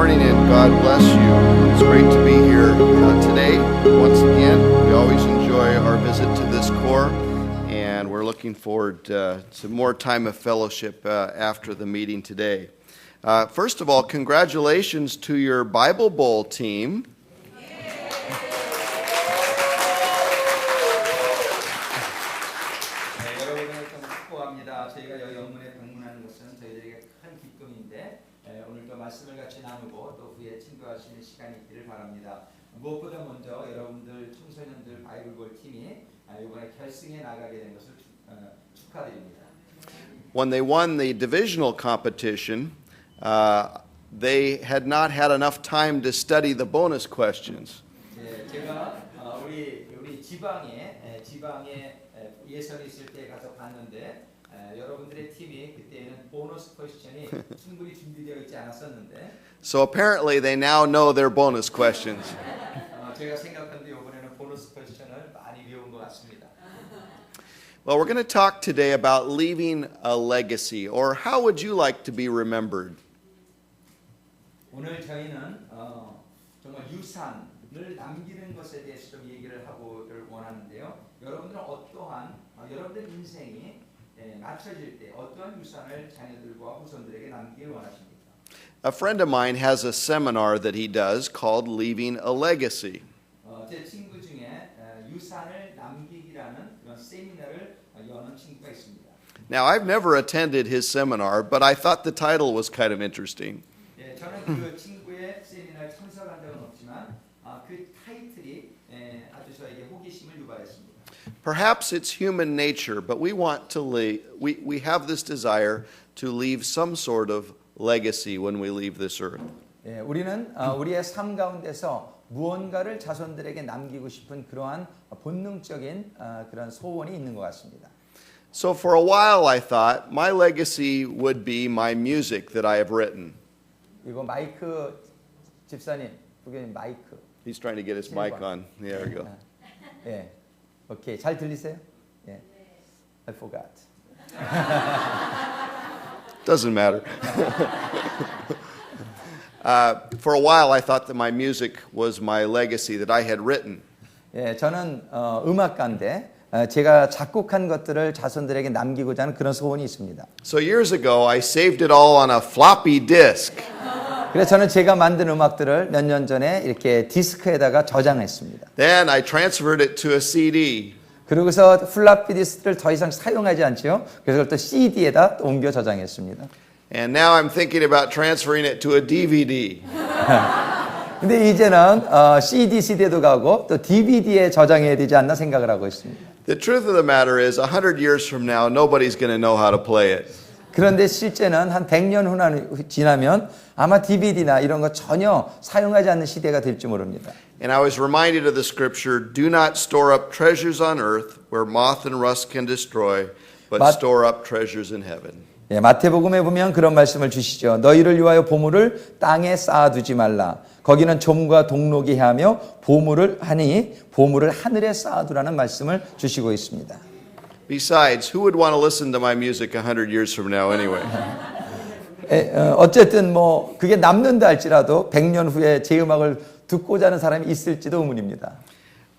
morning and God bless you. It's great to be here today. Once again, we always enjoy our visit to this core, and we're looking forward to more time of fellowship after the meeting today. First of all, congratulations to your Bible Bowl team. 저희가 여기 영문에 방문하는 것은 저희들에게 큰 기쁨인데 오늘도 말씀을 같이 나누고 또 후에 친구할 수 있는 시간이 있기를 바랍니다. 무엇보다 먼저 여러분들 청소년들 바이블볼 팀이 이번에 결승에 나가게 된 것을 축하드립니다. When they won the divisional competition, they had not had enough time to study the bonus questions. 제가 우리 지방에 예선이 있을 때 가서 봤는데 여러분들의 팀이 그때는 보너스 퀘스천이 충분히 준비되어 있지 않았었는데. So apparently they now know their bonus questions. 제가 생각하는데 이번에는 보너스 퀘스천을 많이 배운 것 같습니다. Well, we're going to talk today about leaving a legacy, or how would you like to be remembered? 오늘 저희는 정말 유산을 남기는 것에 대해서 좀 얘기를 하고를 원하는데요. 여러분들은 여러분들 인생이 맞춰질 때 어떠한 유산을 자녀들과 후손들에게 남기길 원하십니까? A friend of mine has a seminar that he does called Leaving a Legacy. 제 친구 중에 유산을 남기기라는 그런 세미나를 여는 친구가 있습니다. Now, I've never attended his seminar, but I thought the title was kind of interesting. 저는 그 친구의 세미나에 참석한 적은 없지만 그 타이틀이 아주 저에게 호기심을 유발했습니다. Perhaps it's human nature, but we want to we have this desire to leave some sort of legacy when we leave this earth. 우리는 우리의 삶 가운데서 무언가를 자손들에게 남기고 싶은 그러한 본능적인 그런 소원이 있는 것 같습니다. So for a while I thought my legacy would be my music that I have written. 이거 마이크 집사님, 부교님 마이크. He's trying to get his mic on. There we go. 예, 오케이 잘 들리세요? 예, I forgot. Doesn't matter. For a while I thought that my music was my legacy that I had written. 예, 저는 음악가인데 제가 작곡한 것들을 자손들에게 남기고자 하는 그런 소원이 있습니다. So years ago I saved it all on a floppy disk. 그래서 저는 제가 만든 음악들을 몇 년 전에 이렇게 디스크에다가 저장했습니다. Then I transferred it to a CD. 그러고서 플라피 디스크를 더 이상 사용하지 않죠. 그래서 그걸 또 CD에다 옮겨 저장했습니다. And now I'm thinking about transferring it to a DVD. 근데 이제는 CD에도 가고 또 DVD에 저장해야 되지 않나 생각을 하고 있습니다. The truth of the matter is 100 years from now nobody's going to know how to play it. 그런데 실제는 한 100년 후 지나면 아마 DVD나 이런 거 전혀 사용하지 않는 시대가 될지 모릅니다. And I was reminded of the scripture, do not store up treasures on earth where moth and rust can destroy, but store up treasures in heaven. 예, 마태복음에 보면 그런 말씀을 주시죠. 너희를 위하여 보물을 땅에 쌓아두지 말라. 거기는 좀과 동록이 하며 보물을 하늘에 쌓아두라는 말씀을 주시고 있습니다. Besides, who would want to listen to my music 100 years from now anyway? 어쨌든 뭐 그게 남는다 할지라도 100년 후에 제 음악을 듣고자 하는 사람이 있을지도 의문입니다.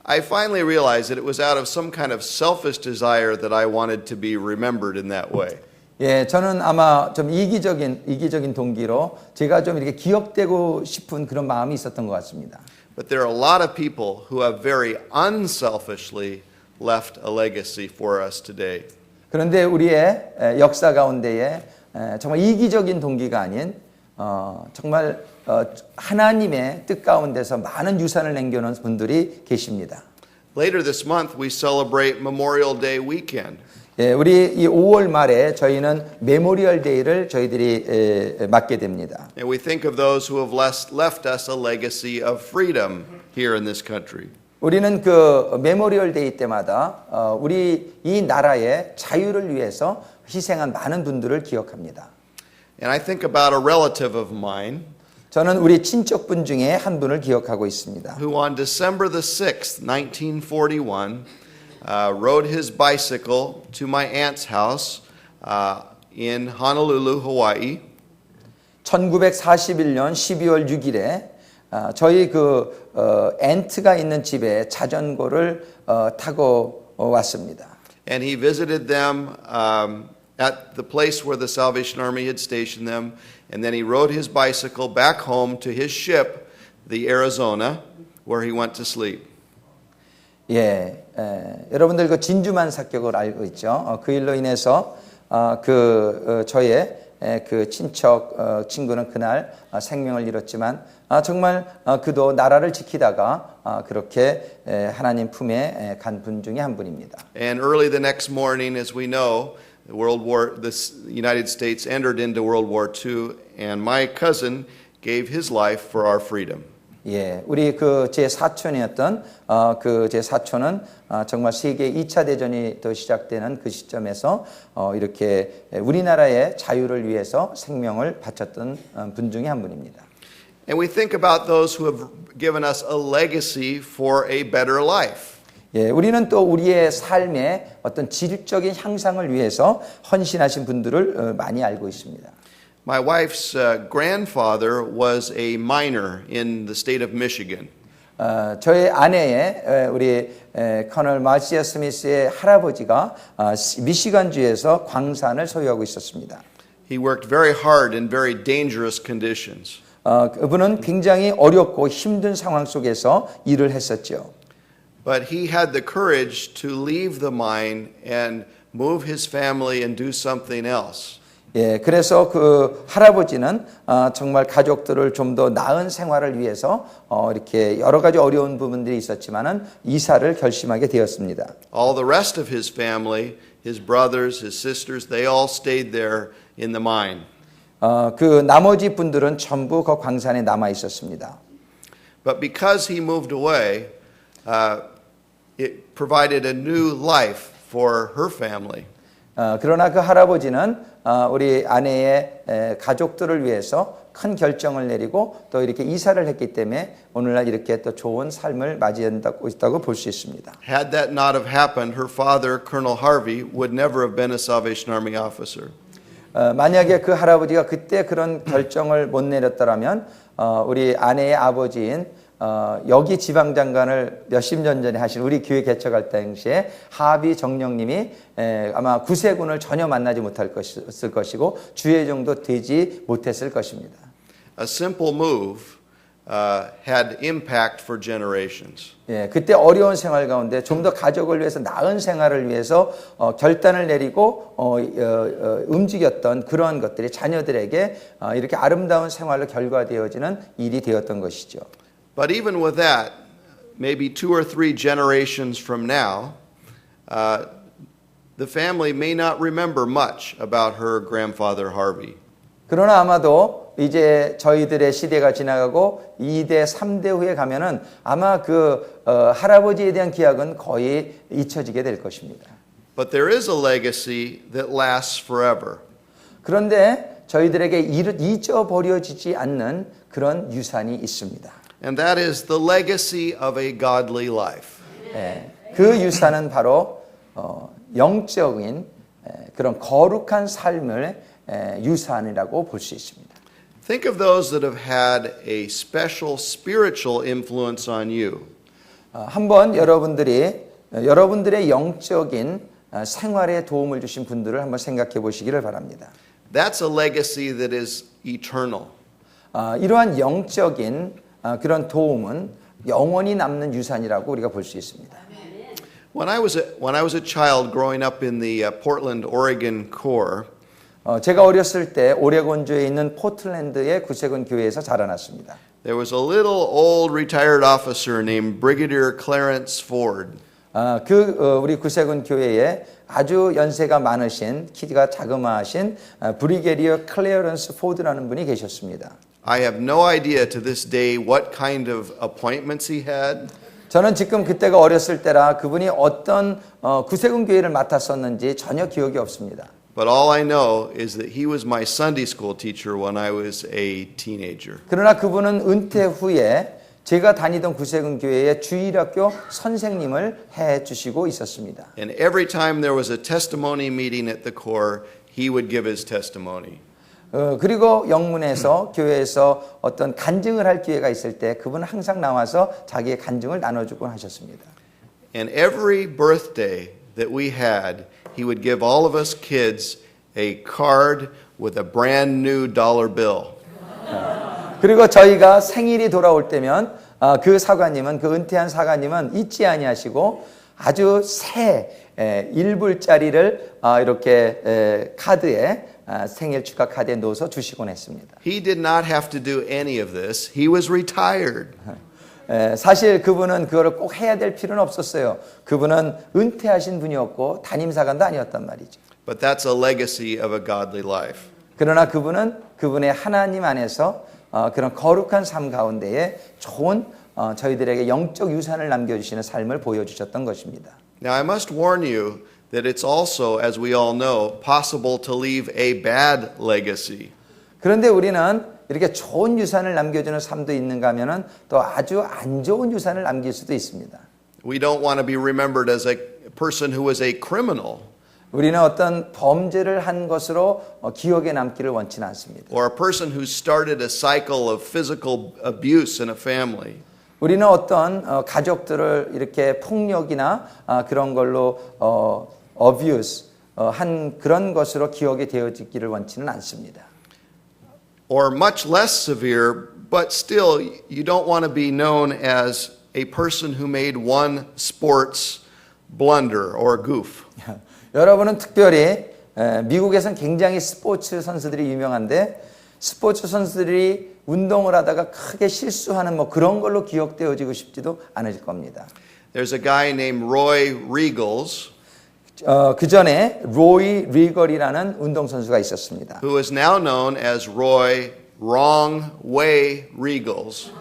I finally realized that it was out of some kind of selfish desire that I wanted to be remembered in that way. 예, 저는 아마 좀 이기적인 동기로 제가 좀 이렇게 기억되고 싶은 그런 마음이 있었던 것 같습니다. But there are a lot of people who have very unselfishly left a legacy for us today. 그런데 우리의 역사 가운데에 정말 이기적인 동기가 아닌 정말 하나님의 뜻 가운데서 많은 유산을 남겨놓은 분들이 계십니다. Later this month we celebrate Memorial Day weekend. 예, 우리 이 5월 말에 저희는 메모리얼 데이를 저희들이 맞게 됩니다. And we think of those who have left us a legacy of freedom here in this country. 우리는 그 메모리얼 데이 때마다 우리 이 나라의 자유를 위해서 희생한 많은 분들을 기억합니다. And I think about a relative of mine 저는 우리 친척분 중에 한 분을 기억하고 있습니다. who on December the 6th, 1941 rode his bicycle to my aunt's house in Honolulu, Hawaii. 1941년 12월 6일에 저희 엔트가 있는 집에 자전거를 타고 왔습니다. And he visited them at the place where the Salvation Army had stationed them. And then he rode his bicycle back home to his ship, the Arizona, where he went to sleep. 여러분들 그 진주만 사격을 알고 있죠. 그 일로 인해서 저의 그 친구는 그날 생명을 잃었지만 정말 그도 나라를 지키다가 그렇게 하나님 품에 간 분 중에 한 분입니다. And early the next morning, as we know, the United States entered into World War II, and my cousin gave his life for our freedom. 우리 제 사촌이었던 제 사촌은 정말 세계 2차 대전이 또 시작되는 그 시점에서 이렇게 우리나라의 자유를 위해서 생명을 바쳤던 분 중에 한 분입니다. And we think about those who have given us a legacy for a better life. 우리는 또 우리의 삶의 어떤 질적인 향상을 위해서 헌신하신 분들을 많이 알고 있습니다. My wife's grandfather was a miner in the state of Michigan. 저희 아내의 우리 커널 마시아 스미스의 할아버지가 미시간주에서 광산을 소유하고 있었습니다. He worked very hard in very dangerous conditions. 그분은 굉장히 어렵고 힘든 상황 속에서 일을 했었죠. But he had the courage to leave the mine and move his family and do something else. 그래서 그 할아버지는 정말 가족들을 좀 더 나은 생활을 위해서 이렇게 여러 가지 어려운 부분들이 있었지만은 이사를 결심하게 되었습니다. All the rest of his family, his brothers, his sisters, they all stayed there in the mine. 그 나머지 분들은 전부 그 광산에 남아 있었습니다. But because he moved away, it provided a new life for her family. 그러나 그 할아버지는 우리 아내의 가족들을 위해서 큰 결정을 내리고 또 이렇게 이사를 했기 때문에 오늘날 이렇게 또 좋은 삶을 맞이하고 있다고 볼 수 있습니다. Had that not have happened, her father, Colonel Harvey, would never have been a Salvation Army officer. 만약에 그 할아버지가 그때 그런 결정을 못 내렸더라면 우리 아내의 아버지인 여기 지방장관을 몇십 년 전에 하신 우리 교회 개척할 당시에 하비 정령님이 아마 구세군을 전혀 만나지 못했을 것이고 주의 정도 되지 못했을 것입니다. A simple move had impact for generations. 그때 어려운 생활 가운데 좀 더 가족을 위해서 나은 생활을 위해서 결단을 내리고 움직였던 그러한 것들이 자녀들에게 이렇게 아름다운 생활로 결과되어지는 일이 되었던 것이죠. But even with that, maybe 2 or 3 generations from now, the family may not remember much about her grandfather Harvey. 그러나 아마도 이제 저희들의 시대가 지나가고 2대, 3대 후에 가면은 아마 그 할아버지에 대한 기억은 거의 잊혀지게 될 것입니다. But there is a legacy that lasts forever. 그런데 저희들에게 잊어버려지지 않는 그런 유산이 있습니다. And that is the legacy of a godly life. 그 유산은 바로 영적인 그런 거룩한 삶을 유산이라고 볼 수 있습니다. Think of those that have had a special spiritual influence on you. 한번 여러분들의 영적인 생활에 도움을 주신 분들을 한번 생각해 보시기를 바랍니다. That's a legacy that is eternal. 이러한 영적인 그런 도움은 영원히 남는 유산이라고 우리가 볼 수 있습니다. When I was a child growing up in the Portland, Oregon Corps, 제가 어렸을 때 오레곤주에 있는 포틀랜드의 구세군 교회에서 자라났습니다. there was a little old retired officer named Brigadier Clarence Ford. 우리 구세군 교회에 아주 연세가 많으신 키가 자그마하신 브리게디어 클레어런스 포드라는 분이 계셨습니다. I have no idea to this day what kind of appointments he had. 저는 지금 그때가 어렸을 때라 그분이 어떤 구세군 교회를 맡았었는지 전혀 기억이 없습니다. But all I know is that he was my Sunday school teacher when I was a teenager. 그러나 그분은 은퇴 후에 제가 다니던 구세군 교회의 주일학교 선생님을 해 주시고 있었습니다. And every time there was a testimony meeting at the Corps, he would give his testimony. 그리고 영문에서 교회에서 어떤 간증을 할 기회가 있을 때 그분은 항상 나와서 자기의 간증을 나눠주곤 하셨습니다. And every birthday that we had, he would give all of us kids a card with a brand new dollar bill. 그리고 저희가 생일이 돌아올 때면 그 사관님은 그 은퇴한 사관님은 잊지 아니하시고 아주 새 1불짜리를 이렇게 카드에 생일 축하 카드에 넣어서 주시곤 했습니다. He did not have to do any of this. He was retired. 사실 그분은 그거를 꼭 해야 될 필요는 없었어요. 그분은 은퇴하신 분이었고 담임사관도 아니었단 말이죠. But that's a legacy of a godly life. 그러나 그분은 그분의 하나님 안에서 그런 거룩한 삶 가운데에 좋은 저희들에게 영적 유산을 남겨주시는 삶을 보여주셨던 것입니다. Now I must warn you that it's also, as we all know, possible to leave a bad legacy. 그런데 우리는 이렇게 좋은 유산을 남겨주는 삶도 있는가 하면은 또 아주 안 좋은 유산을 남길 수도 있습니다. We don't want to be remembered as a person who was a criminal. 우리는 어떤 범죄를 한 것으로 기억에 남기를 원치는 않습니다. Or a person who started a cycle of physical abuse in a family. 우리는 어떤 가족들을 이렇게 폭력이나 그런 걸로 abuse 한 그런 것으로 기억이 되어지기를 원치는 않습니다. Or much less severe, but still you don't want to be known as a person who made one sports blunder or goof. 여러분은 특별히 미국에서는 굉장히 스포츠 선수들이 유명한데 스포츠 선수들이 운동을 하다가 크게 실수하는 뭐 그런 걸로 기억되어지고 싶지도 않을 겁니다. There's a guy named Roy Riegels 그 전에 로이 리걸이라는 운동선수가 있었습니다. who is now known as Roy Wrong Way Riegels.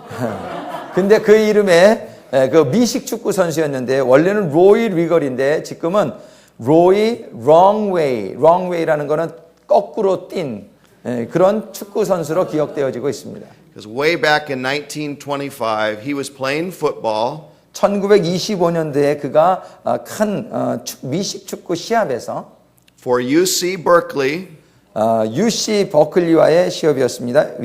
근데 그 이름에 그 미식 축구 선수였는데 원래는 로이 리걸인데 지금은 로이 wrong way라는 거는 거꾸로 뛴 그런 축구 선수로 기억되어지고 있습니다. Because way back in 1925, he was playing football. 1925년도에 그가 큰 미식 축구 시합에서 For UC Berkeley, UC 버클리와의 시합이었습니다.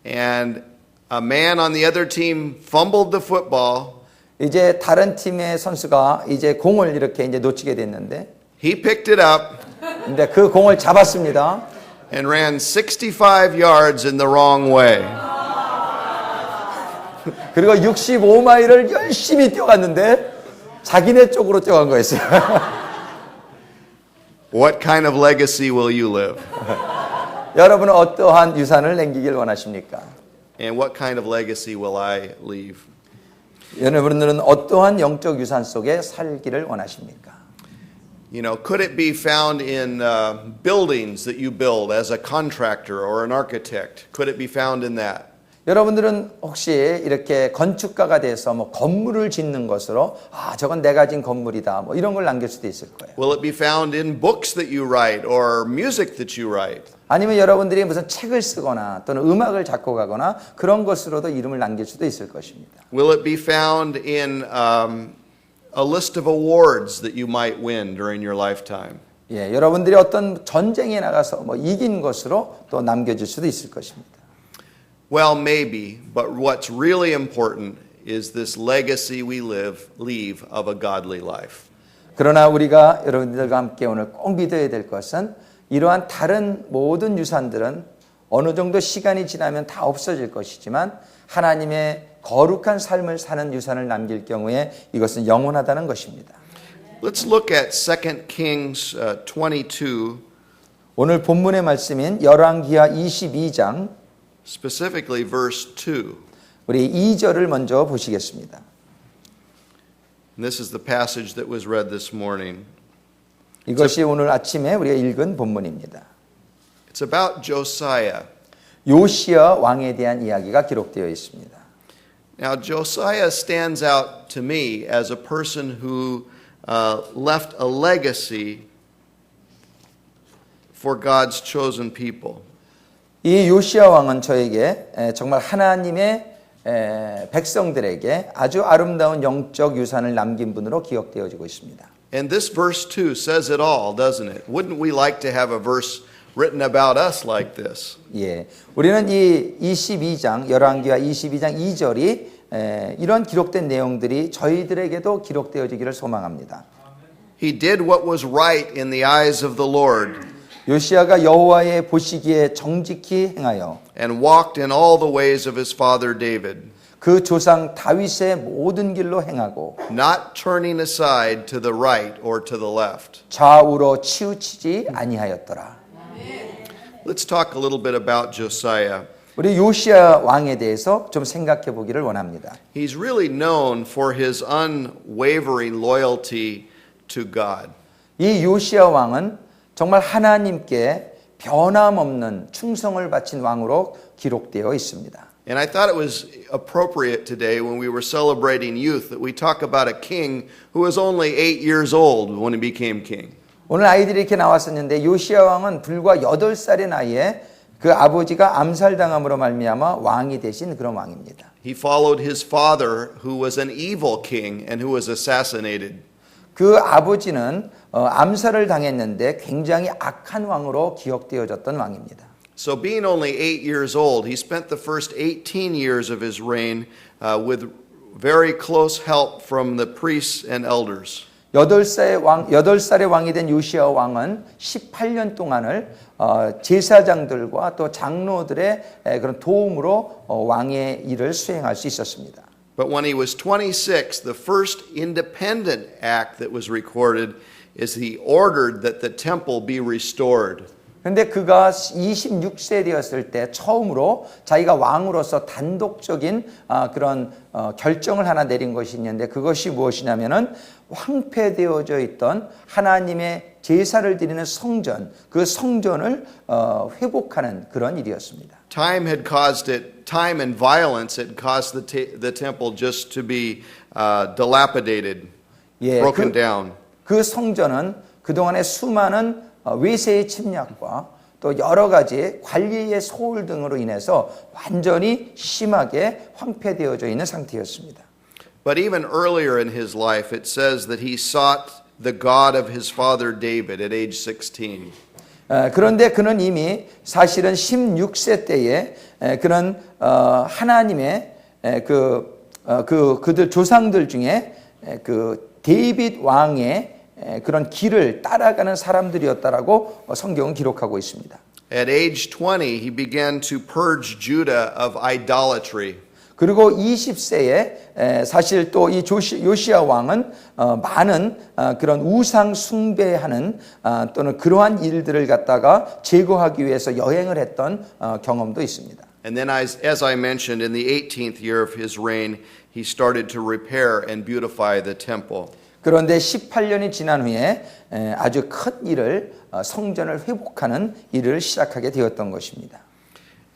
and a man on the other team fumbled the football. 이제 다른 팀의 선수가 이제 공을 이렇게 이제 놓치게 됐는데, He picked it up 근데 그 공을 잡았습니다. and ran 65 yards in the wrong way. 그리고 65마일을 열심히 뛰어갔는데 자기네 쪽으로 뛰어간 거였어요. What kind of legacy will you live? 여러분은 어떠한 유산을 남기길 원하십니까? And what kind of legacy will I leave? 여러분들은 어떠한 영적 유산 속에 살기를 원하십니까? You know, could it be found in buildings that you build as a contractor or an architect? Could it be found in that? 여러분들은 혹시 이렇게 건축가가 돼서 뭐 건물을 짓는 것으로 저건 내가 진 건물이다 뭐 이런 걸 남길 수도 있을 거예요. Will it be found in books that you write or music that you write? 아니면 여러분들이 무슨 책을 쓰거나 또는 음악을 작곡하거나 그런 것으로도 이름을 남길 수도 있을 것입니다. Will it be found in a list of awards that you might win during your lifetime? 예, 여러분들이 어떤 전쟁에 나가서 뭐 이긴 것으로 또 남겨질 수도 있을 것입니다. Well, maybe, but what's really important is this legacy we leave of a godly life. 그러나 우리가 여러분들과 함께 오늘 꼭 믿어야 될 것은 이러한 다른 모든 유산들은 어느 정도 시간이 지나면 다 없어질 것이지만 하나님의 거룩한 삶을 사는 유산을 남길 경우에 이것은 영원하다는 것입니다. Let's look at 2 Kings 22, 오늘 본문의 말씀인 열왕기하 22장 specifically verse 2. 우리 2절을 먼저 보시겠습니다. And this is the passage that was read this morning. 이것이 오늘 아침에 우리가 읽은 본문입니다. It's about Josiah. 요시야 왕에 대한 이야기가 기록되어 있습니다. Now, Josiah stands out to me as a person who left a legacy for God's chosen people. 이 요시야 왕은 저에게 정말 하나님의 백성들에게 아주 아름다운 영적 유산을 남긴 분으로 기억되어지고 있습니다. And this verse 2 says it all, doesn't it? Wouldn't we like to have a verse written about us like this. 예, 우리는 이 22장 열왕기하 22장 2절이 이런 기록된 내용들이 저희들에게도 기록되어지기를 소망합니다. He did what was right in the eyes of the Lord 요시야가 여호와의 보시기에 정직히 행하여 and walked in all the ways of his father David, 그 조상 다윗의 모든 길로 행하고 not turning aside to the right or to the left. 좌우로 치우치지 아니하였더라. Let's talk a little bit about Josiah. 우리 요시야 왕에 대해서 좀 생각해 보기를 원합니다. He's really known for his unwavering loyalty to God. 이 요시야 왕은 정말 하나님께 변함없는 충성을 바친 왕으로 기록되어 있습니다. And I thought it was appropriate today when we were celebrating youth that we talk about a king who was only 8 years old when he became king. 오늘 아이들이 이렇게 나왔었는데 요시야 왕은 불과 8살의 나이에 그 아버지가 암살당함으로 말미암아 왕이 되신 그런 왕입니다. He followed his father who was an evil king and who was assassinated. 그 아버지는 암살을 당했는데 굉장히 악한 왕으로 기억되어졌던 왕입니다. So being only 8 years old, he spent the first 18 years of his reign with very close help from the priests and elders. 8살의 왕이 된 요시야 왕은 18년 동안을 제사장들과 또 장로들의 그런 도움으로 왕의 일을 수행할 수 있었습니다. But when he was 26, the first independent act that was recorded is he ordered that the temple be restored. 그런데 그가 26세 되었을 때 처음으로 자기가 왕으로서 단독적인 그런 결정을 하나 내린 것이 있는데 그것이 무엇이냐면은 황폐되어져 있던 하나님의 제사를 드리는 성전, 그 성전을 회복하는 그런 일이었습니다. Time and violence had caused the temple just to be dilapidated, broken down. 그 성전은 그동안의 수많은 외세의 침략과 또 여러 가지 관리의 소홀 등으로 인해서 완전히 심하게 황폐되어져 있는 상태였습니다. But even earlier in his life, it says that he sought the God of his father David at age 16. 그런데 그는 이미 사실은 16세 때에 그런 하나님의 그들 조상들 중에 그 데이빗 왕의 그런 길을 따라가는 사람들이었다라고 성경은 기록하고 있습니다. At age 20, he began to purge Judah of idolatry. 그리고 20세에 사실 또 이 요시야 왕은 많은 그런 우상 숭배하는 또는 그러한 일들을 갖다가 제거하기 위해서 여행을 했던 경험도 있습니다. And then as I mentioned, in the 18th year of his reign, he started to repair and beautify the temple. 그런데 18년이 지난 후에 아주 큰 일을 성전을 회복하는 일을 시작하게 되었던 것입니다.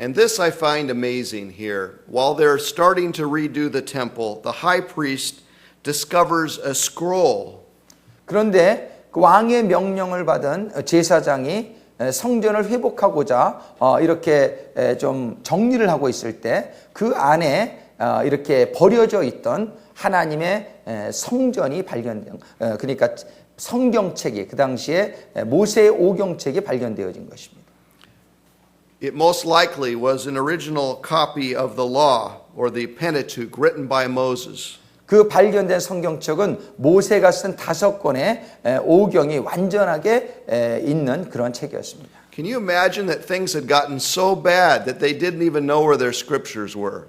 And this I find amazing here. While they're starting to redo the temple, the high priest discovers a scroll. 그런데 그 왕의 명령을 받은 제사장이 성전을 회복하고자 이렇게 좀 정리를 하고 있을 때 그 안에 이렇게 버려져 있던 하나님의 성전이 발견된, 그러니까 성경책이 그 당시에 모세의 오경책이 발견되어진 것입니다. It most likely was an original copy of the law or the Pentateuch written by Moses. 그 발견된 성경책은 모세가 쓴 5권의 오경이 완전하게 있는 그런 책이었습니다. Can you imagine that things had gotten so bad that they didn't even know where their scriptures were?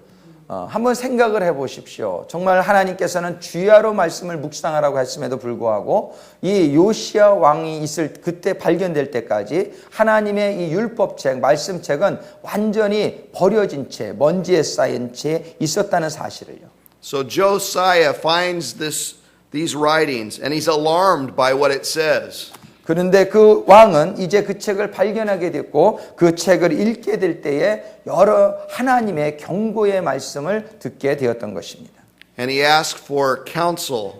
한번 생각을 해보십시오. 정말 하나님께서는 주야로 말씀을 묵상하라고 했음에도 불구하고 이 요시야 왕이 있을 그때 발견될 때까지 하나님의 이 율법책, 말씀책은 완전히 버려진 채, 먼지에 쌓인 채 있었다는 사실을요. So Josiah finds these writings and he's alarmed by what it says. 그런데 그 왕은 이제 그 책을 발견하게 됐고 그 책을 읽게 될 때에 여러 하나님의 경고의 말씀을 듣게 되었던 것입니다. And he asked for counsel.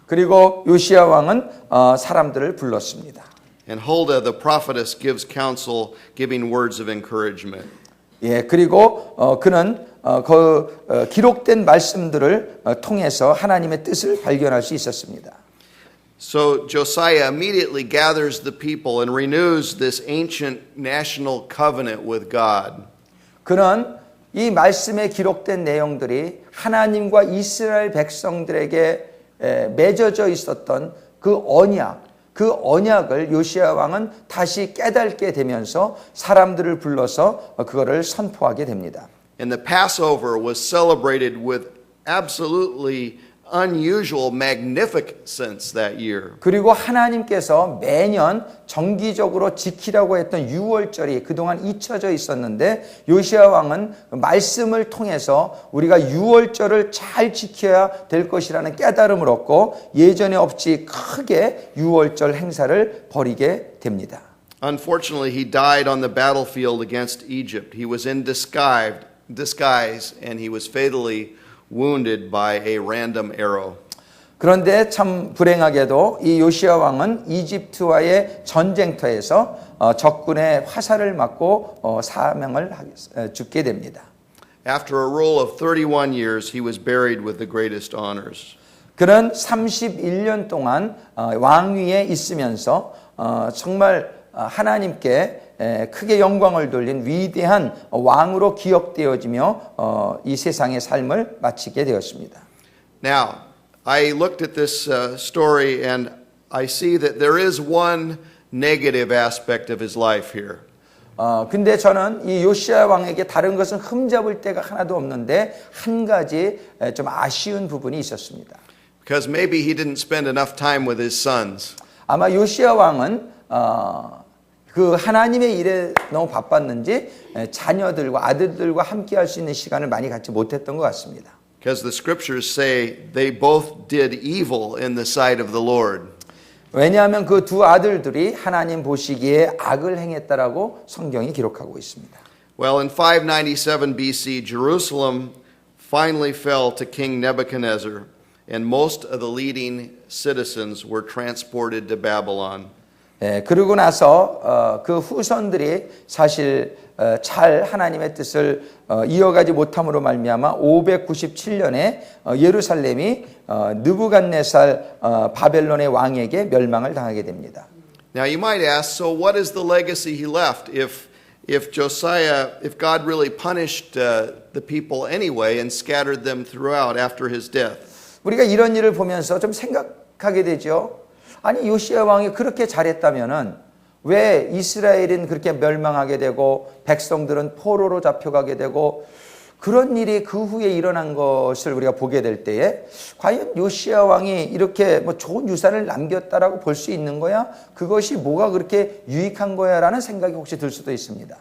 그리고 요시야 왕은 사람들을 불렀습니다. And Huldah the prophetess gives counsel, giving words of encouragement. 예, 그리고 그는 기록된 말씀들을 통해서 하나님의 뜻을 발견할 수 있었습니다. So Josiah immediately gathers the people and renews this ancient national covenant with God. 그는 이 말씀에 기록된 내용들이 하나님과 이스라엘 백성들에게 맺어져 있었던 그 언약을 요시야 왕은 다시 깨닫게 되면서 사람들을 불러서 그거를 선포하게 됩니다. And the Passover was celebrated with absolutely unusual magnificence that year. 그리고 하나님께서 매년 정기적으로 지키라고 했던 유월절이 그동안 잊혀져 있었는데 요시야 왕은 말씀을 통해서 우리가 유월절을 잘 지켜야 될 것이라는 깨달음을 얻고 예전에 없이 크게 유월절 행사를 벌이게 됩니다. Unfortunately, he died on the battlefield against Egypt. He was in disguise and he was fatally wounded by a random arrow. 그런데 참 불행하게도 이 요시야 왕은 이집트와의 전쟁터에서 적군의 화살을 맞고 사명을 죽게 됩니다. After a rule of 31 years, he was buried with the greatest honors. 그는 31년 동안 왕위에 있으면서 정말 하나님께 크게 영광을 돌린 위대한 왕으로 기억되어지며 이 세상의 삶을 마치게 되었습니다. Now, I looked at this story and I see that there is one negative aspect of his life here. 근데 저는 이 요시야 왕에게 다른 것은 흠잡을 데가 하나도 없는데 한 가지 좀 아쉬운 부분이 있었습니다. Because maybe he didn't spend enough time with his sons. 아마 요시야 왕은 그 하나님의 일에 너무 바빴는지 자녀들과 아들들과 함께 할 수 있는 시간을 많이 갖지 못했던 것 같습니다. Because the scriptures say they both did evil in the sight of the Lord. 왜냐하면 그 두 아들들이 하나님 보시기에 악을 행했다라고 성경이 기록하고 있습니다. Well, in 597 BC, Jerusalem finally fell to King Nebuchadnezzar, and most of the leading citizens were transported to Babylon. 그러고 나서 그 후손들이 사실 잘 하나님의 뜻을 이어가지 못함으로 말미암아 597년에 예루살렘이 느부갓네살 바벨론의 왕에게 멸망을 당하게 됩니다. Now you might ask, so what is the legacy he left if God really punished the people anyway and scattered them throughout after his death? 우리가 이런 일을 보면서 좀 생각하게 되죠. 아니 요시야 왕이 그렇게 잘했다면은 왜 이스라엘은 그렇게 멸망하게 되고 백성들은 포로로 잡혀가게 되고 그런 일이 그 후에 일어난 것을 우리가 보게 될 때에 과연 요시야 왕이 이렇게 뭐 좋은 유산을 남겼다라고 볼 수 있는 거야? 그것이 뭐가 그렇게 유익한 거야라는 생각이 혹시 들 수도 있습니다.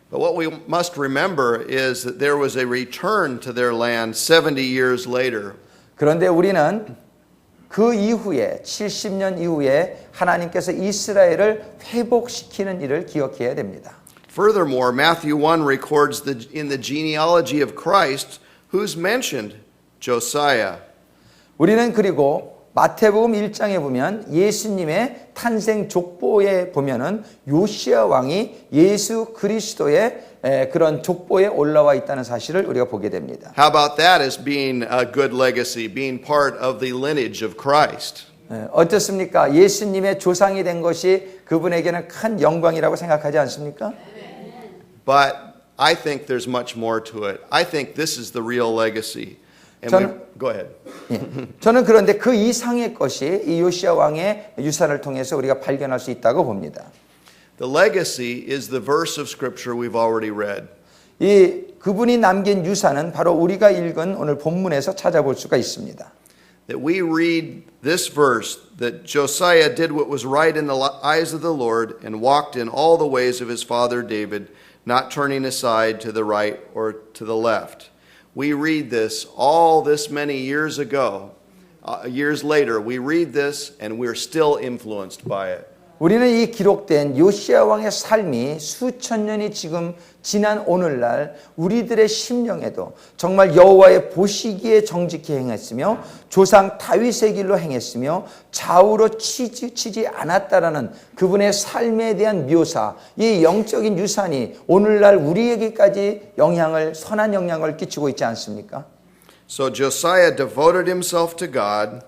But what we must remember is that there was a return to their land 70 years later. 그런데 우리는 그 이후에 70년 이후에 하나님께서 이스라엘을 회복시키는 일을 기억해야 됩니다. Furthermore, Matthew 1 records in the genealogy of Christ who's mentioned Josiah. 우리는 그리고 마태복음 1장에 보면 예수님의 탄생 족보에 보면은 요시야 왕이 예수 그리스도의 그런 족보에 올라와 있다는 사실을 우리가 보게 됩니다. How about that as being a good legacy, being part of the lineage of Christ? 어떻습니까? 예수님의 조상이 된 것이 그분에게는 큰 영광이라고 생각하지 않습니까? But I think there's much more to it. I think this is the real legacy. Go ahead. 저는 그런데 그 이상의 것이 이 요시야 왕의 유산을 통해서 우리가 발견할 수 있다고 봅니다. The legacy is the verse of scripture we've already read. 이 그분이 남긴 유산은 바로 우리가 읽은 오늘 본문에서 찾아볼 수가 있습니다. That we read this verse that Josiah did what was right in the eyes of the Lord and walked in all the ways of his father David, not turning aside to the right or to the left. We read this all this many years ago, years later. We read this and we're still influenced by it. 우리는 이 기록된 요시야 왕의 삶이 수천 년이 지금 지난 오늘날 우리들의 심령에도 정말 여호와의 보시기에 정직히 행했으며 조상 다윗의 길로 행했으며 좌우로 치지 않았다라는 그분의 삶에 대한 묘사, 이 영적인 유산이 오늘날 우리에게까지 선한 영향을 끼치고 있지 않습니까? So Josiah devoted himself to God.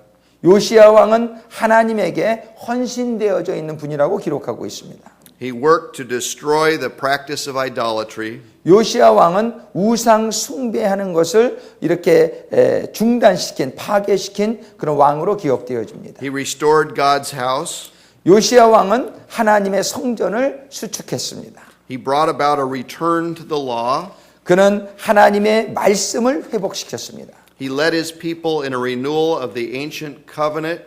요시야 왕은 하나님에게 헌신되어져 있는 분이라고 기록하고 있습니다. He worked to destroy the practice of idolatry. 요시야 왕은 우상 숭배하는 것을 이렇게 중단시킨, 파괴시킨 그런 왕으로 기억되어집니다. He restored God's house. 요시야 왕은 하나님의 성전을 수축했습니다. He brought about a return to the law. 그는 하나님의 말씀을 회복시켰습니다. He led his people in a renewal of the ancient covenant.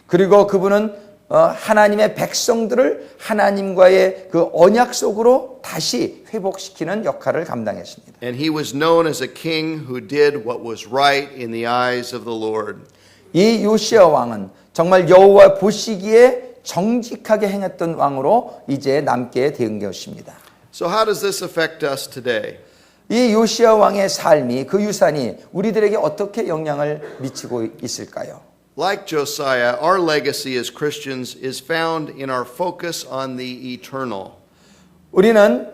그리고 그분은 하나님의 백성들을 하나님과의 그 언약 속으로 다시 회복시키는 역할을 감당했습니다. And he was known as a king who did what was right in the eyes of the Lord. 이 요시야 왕은 정말 여호와 보시기에 정직하게 행했던 왕으로 이제 남게 된 것입니다. So how does this affect us today? 이 요시야 왕의 삶이 그 유산이 우리들에게 어떻게 영향을 미치고 있을까요? Like Josiah, our legacy as Christians is found in our focus on the eternal. 우리는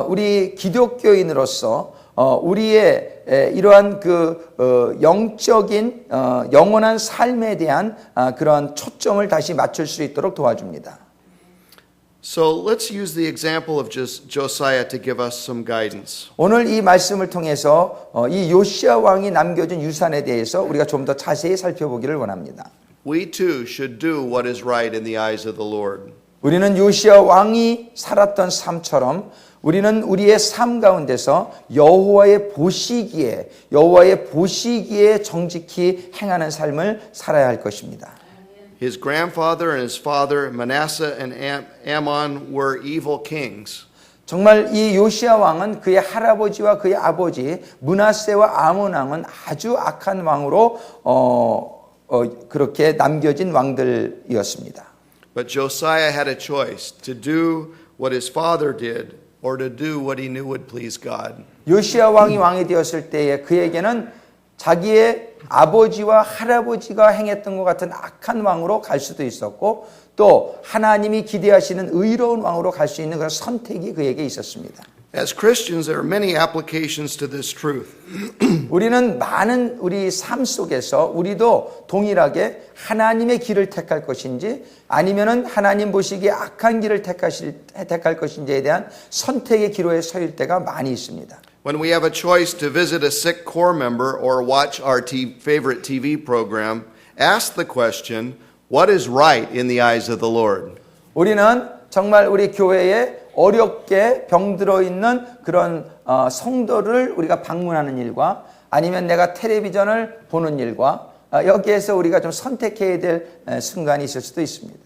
우리 기독교인으로서 우리의 이러한 그 영적인 영원한 삶에 대한 그런 초점을 다시 맞출 수 있도록 도와줍니다. So let's use the example of Josiah to give us some guidance. 오늘 이 말씀을 통해서 이 요시야 왕이 남겨준 유산에 대해서 우리가 좀 더 자세히 살펴보기를 원합니다. We too should do what is right in the eyes of the Lord. 우리는 요시야 왕이 살았던 삶처럼 우리는 우리의 삶 가운데서 여호와의 보시기에 정직히 행하는 삶을 살아야 할 것입니다. His grandfather and his father, Manasseh and Ammon, were evil kings. 정말 이 요시야 왕은 그의 할아버지와 그의 아버지 므낫세와 아몬 왕은 아주 악한 왕으로 그렇게 남겨진 왕들이었습니다. But Josiah had a choice to do what his father did or to do what he knew would please God. 요시야 왕이 왕이 되었을 때에 그에게는 자기의 아버지와 할아버지가 행했던 것 같은 악한 왕으로 갈 수도 있었고 또 하나님이 기대하시는 의로운 왕으로 갈 수 있는 그런 선택이 그에게 있었습니다. As Christians, there are many applications to this truth. 우리는 많은 우리 삶 속에서 우리도 동일하게 하나님의 길을 택할 것인지 아니면은 하나님 보시기에 악한 길을 택할 것인지에 대한 선택의 기로에 서일 때가 많이 있습니다. When we have a choice to visit a sick corps member or watch our favorite TV program, ask the question, what is right in the eyes of the Lord? 우리는 정말 우리 교회에 어렵게 병들어 있는 그런 성도를 우리가 방문하는 일과 아니면 내가 텔레비전을 보는 일과 여기에서 우리가 좀 선택해야 될 순간이 있을 수도 있습니다.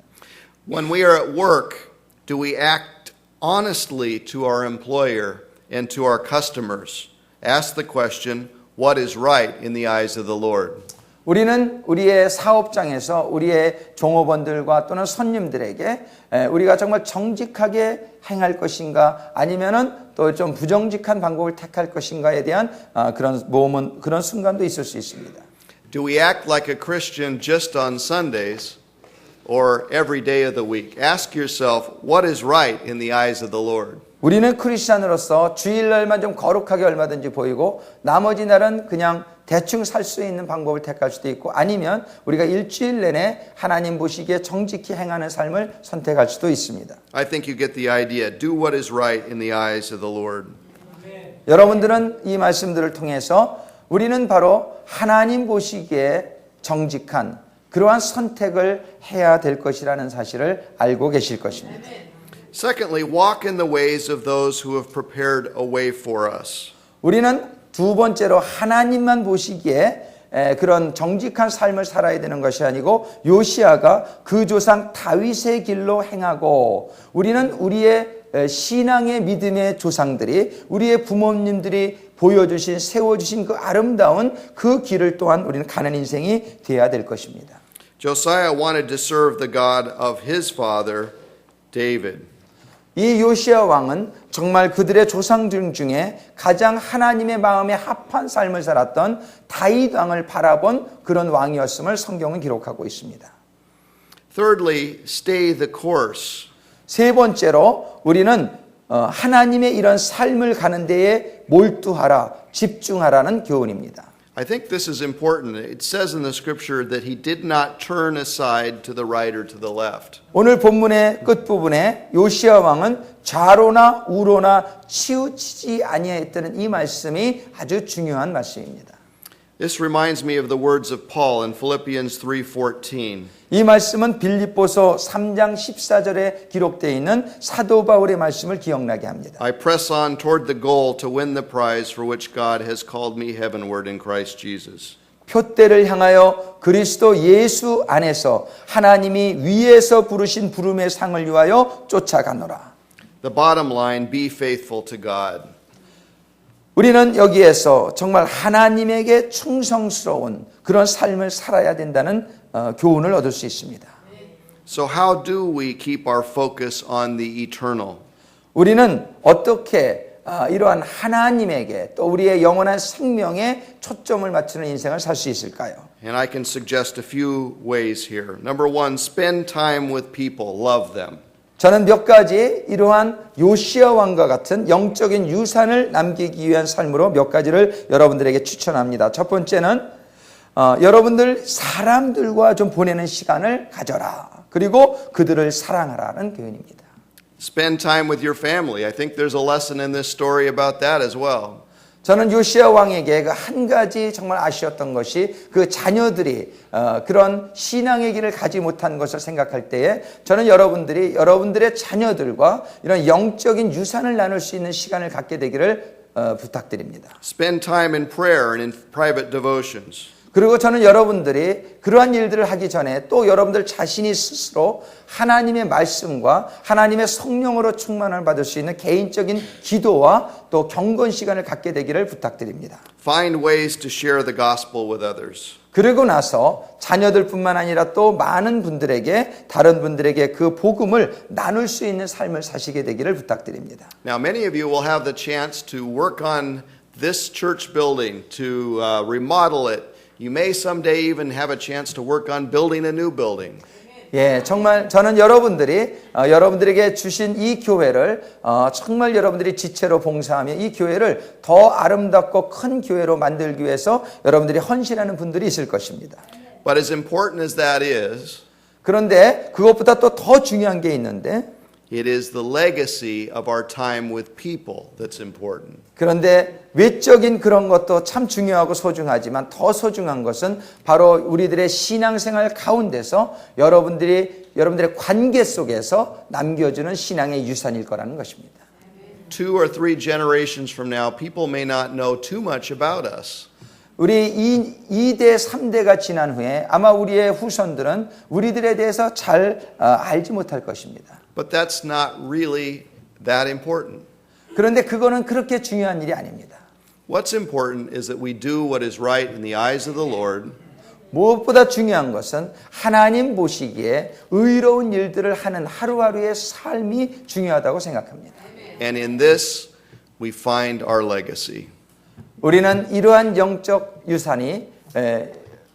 When we are at work, do we act honestly to our employer and to our customers? Ask the question, what is right in the eyes of the Lord? 우리는 우리의 사업장에서 우리의 종업원들과 또는 손님들에게 우리가 정말 정직하게 행할 것인가 아니면은 또 좀 부정직한 방법을 택할 것인가에 대한 그런 순간도 있을 수 있습니다. Do we act like a Christian just on Sundays or every day of the week? Ask yourself, what is right in the eyes of the Lord? 우리는 크리스찬으로서 주일날만 좀 거룩하게 얼마든지 보이고 나머지 날은 그냥 대충 살 수 있는 방법을 택할 수도 있고 아니면 우리가 일주일 내내 하나님 보시기에 정직히 행하는 삶을 선택할 수도 있습니다. I think you get the idea. Do what is right in the eyes of the Lord. 여러분들은 이 말씀들을 통해서 우리는 바로 하나님 보시기에 정직한 그러한 선택을 해야 될 것이라는 사실을 알고 계실 것입니다. Secondly, walk in the ways of those who have prepared a way for us. 우리는 두 번째로 하나님만 보시기에 그런 정직한 삶을 살아야 되는 것이 아니고 요시야가 그 조상 다윗의 길로 행하고 우리는 우리의 신앙의 믿음의 조상들이 우리의 부모님들이 보여주신 세워주신 그 아름다운 그 길을 또한 우리는 가는 인생이 되어야 될 것입니다. Josiah wanted to serve the God of his father, David. 이 요시야 왕은 정말 그들의 조상들 중에 가장 하나님의 마음에 합한 삶을 살았던 다윗 왕을 바라본 그런 왕이었음을 성경은 기록하고 있습니다. Thirdly, stay the course. 세 번째로 우리는 하나님의 이런 삶을 가는 데에 몰두하라, 집중하라는 교훈입니다. I think this is important. It says in the scripture that he did not turn aside to the right or to the left. 오늘 본문의 끝부분에 요시야 왕은 좌로나 우로나 치우치지 아니하였다는 이 말씀이 아주 중요한 말씀입니다. This reminds me of the words of Paul in Philippians 3:14. 이 말씀은 빌립보서 3장 14절에 기록되어 있는 사도 바울의 말씀을 기억나게 합니다. I press on toward the goal to win the prize for which God has called me heavenward in Christ Jesus. 표대를 향하여 그리스도 예수 안에서 하나님이 위에서 부르신 부름의 상을 위하여 쫓아가노라. The bottom line, be faithful to God. 우리는 여기에서 정말 하나님에게 충성스러운 그런 삶을 살아야 된다는 교훈을 얻을 수 있습니다. So how do we keep our focus on the eternal? 우리는 어떻게 이러한 하나님에게 또 우리의 영원한 생명에 초점을 맞추는 인생을 살 수 있을까요? And I can suggest a few ways here. Number one, spend time with people, love them. 저는 몇 가지 이러한 요시야 왕과 같은 영적인 유산을 남기기 위한 삶으로 몇 가지를 여러분들에게 추천합니다. 첫 번째는 여러분들 사람들과 좀 보내는 시간을 가져라. 그리고 그들을 사랑하라는 교훈입니다. Spend time with your family. I think there's a lesson in this story about that as well. 저는 요시야 왕에게 그 한 가지 정말 아쉬웠던 것이 그 자녀들이 그런 신앙의 길을 가지 못한 것을 생각할 때에 저는 여러분들의 자녀들과 이런 영적인 유산을 나눌 수 있는 시간을 갖게 되기를 부탁드립니다. Spend time in prayer and in private devotions. 그리고 저는 여러분들이 그러한 일들을 하기 전에 또 여러분들 자신이 스스로 하나님의 말씀과 하나님의 성령으로 충만을 받을 수 있는 개인적인 기도와 또 경건 시간을 갖게 되기를 부탁드립니다. Find ways to share the gospel with others. 그리고 나서 자녀들뿐만 아니라 또 많은 분들에게 다른 분들에게 그 복음을 나눌 수 있는 삶을 사시게 되기를 부탁드립니다. Now, many of you will have the chance to work on this church building, to remodel it. You may someday even have a chance to work on building a new building. 예, 정말 저는 여러분들에게 주신 이 교회를 정말 여러분들이 지체로 봉사하며 이 교회를 더 아름답고 큰 교회로 만들기 위해서 여러분들이 헌신하는 분들이 있을 것입니다. But as important as that is, 그런데 그것보다 또 더 중요한 게 있는데 it is the legacy of our time with people that's important. 그런데 외적인 그런 것도 참 중요하고 소중하지만 더 소중한 것은 바로 우리들의 신앙생활 가운데서 여러분들의 관계 속에서 남겨주는 신앙의 유산일 거라는 것입니다. 2 or 3 generations from now, people may not know too much about us. 우리 2대, 3대가 지난 후에 아마 우리의 후손들은 우리들에 대해서 잘 알지 못할 것입니다. But that's not really that important. 그런데 그거는 그렇게 중요한 일이 아닙니다. What's important is that we do what is right in the eyes of the Lord. 무엇보다 중요한 것은 하나님 보시기에 의로운 일들을 하는 하루하루의 삶이 중요하다고 생각합니다. And in this, we find our legacy. 우리는 이러한 영적 유산이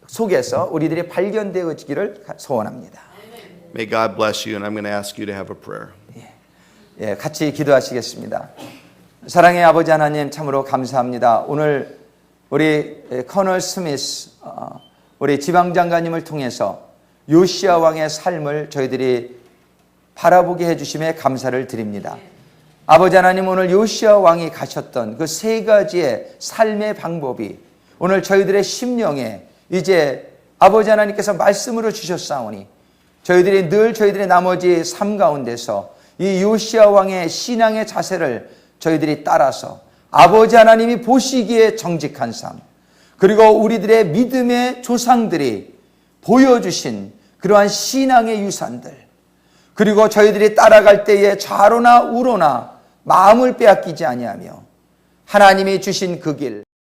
속에서 우리들이 발견되어지기를 소원합니다. May God bless you, and I'm going to ask you to have a prayer. 예, 같이 기도하시겠습니다. 사랑의 아버지 하나님 참으로 감사합니다. 오늘 우리 커널 스미스 우리 지방장관님을 통해서 요시야 왕의 삶을 저희들이 바라보게 해주심에 감사를 드립니다. 아버지 하나님 오늘 요시야 왕이 가셨던 그 3가지의 삶의 방법이 오늘 저희들의 심령에 이제 아버지 하나님께서 말씀으로 주셨사오니 저희들이 늘 저희들의 나머지 삶 가운데서 이 요시야 왕의 신앙의 자세를 저희들이 따라서 아버지 하나님이 보시기에 정직한 삶 그리고 우리들의 믿음의 조상들이 보여주신 그러한 신앙의 유산들 그리고 저희들이 따라갈 때에 좌로나 우로나 마음을 빼앗기지 아니하며 하나님이 주신 그 길